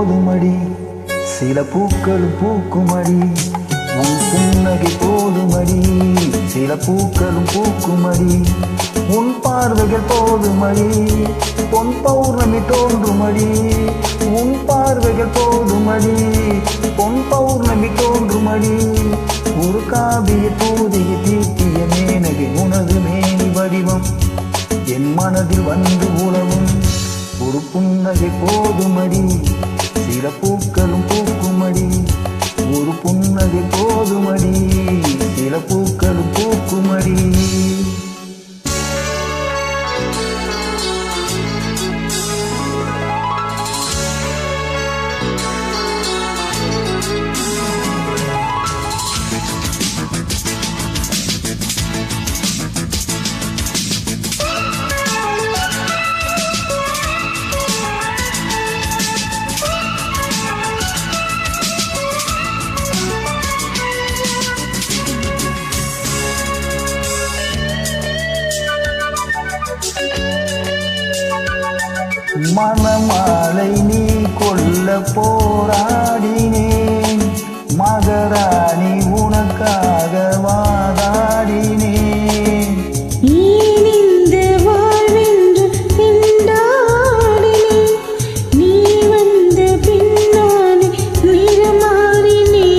போதுமடி, சில பூக்களும் பூக்குமடி. உன் புன்னகை போதுமடி, சில பூக்களும் பூக்குமடி. உன் பார்வைகள் போதுமடி, பொன் பௌர்ணமி தோன்றுமடி. உன் பார்வைகள் போதுமடி, பொன் பௌர்ணமி தோன்றுமடி. ஒரு காவிய தூதியை தீட்டிய மேனகை உனது மேனி வடிவம் என் மனதில் வந்து உலவும். ஒரு புன்னகை போதுமடி, சில பூக்களும் பூக்குமடி. ஒரு புன்னகை போதுமடி, சில பூக்களும் பூக்குமடி. மணமாலை நீ கொல்ல போராடினேன், மகராணி உனக்காக வாதாடினேன். இந்த வாழ்வென்று திண்டாடினேன், நீ வந்த பின்னாலே நிறமாறினேன்.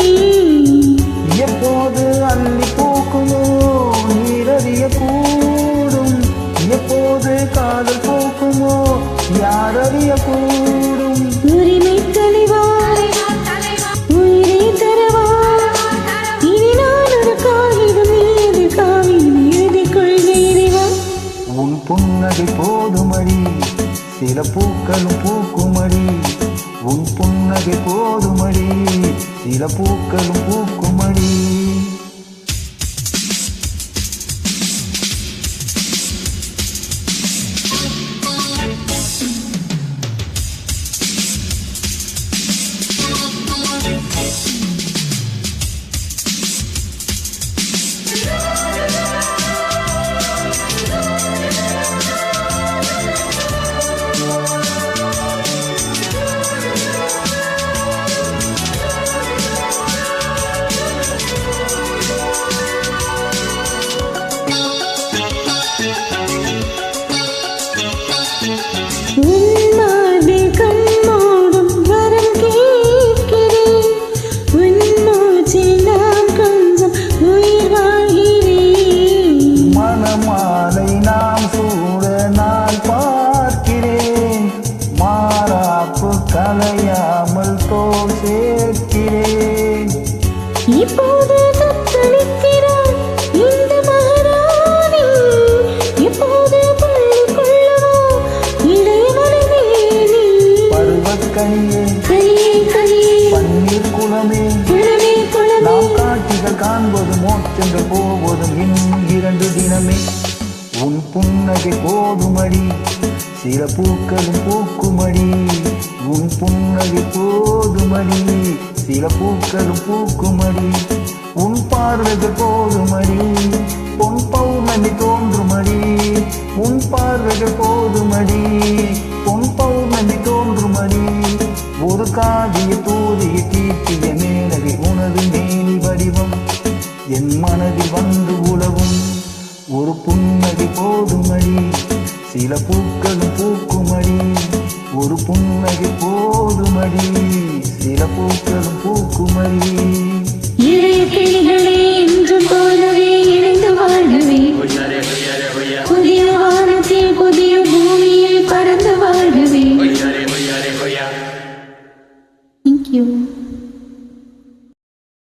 எப்போது அள்ளி பூக்குமோ நீரறிய கூடும், எப்போது காதல் பூக்குமோ யாரறிய கூடும். உரிமை தலைவா, உயிரை தரவா, இனி நான் ஒரு காகிதம் மீது காவியம் எழுதிக் கொள்கிறேன். உன் புன்னகை போதுமடி, சில பூக்களும் பூக்குமடி. உன் புன்னகை போதுமடி, சில பூக்களும் பூக்குமடி. கலையாமல் தோல் சேர்க்கிறேன். இப்போது தத்தளிக்கிறார் இந்த மகாராணி, இப்போது பள்ளி கொள்ளவோ இடைமலைவேணி. பருவக்கனியே பன்னீர் குளமே, நாம் காட்சிகள் காண்பது மோட்சங்கள் போவதும் இன்னும் 2 தினமே. உன் புன்னகை போதுமடி, சில பூக்களும் பூக்குமடி. உன் புன்னகை போதுமடி, சில பூக்களும் பூக்குமடி. உன் பார்வைகள் போதுமடி, பொன் பௌர்ணமி தோன்றுமடி. உன் பார்வைகள் போதுமடி, பொன் பௌர்ணமி தோன்றுமடி. ஒரு காவிய தூதியை தீட்டிய மேனகை உனது மேனி வடிவம் என் மனதில் வந்து உலவும். ஒரு புன்னகை போதுமடி, சில பூக்களும் பூக்குமடி. ஒரு புன்னகை போதுமடி, சில பூக்களும் பூக்குமடி. இளைய கிளிகளே என்று போல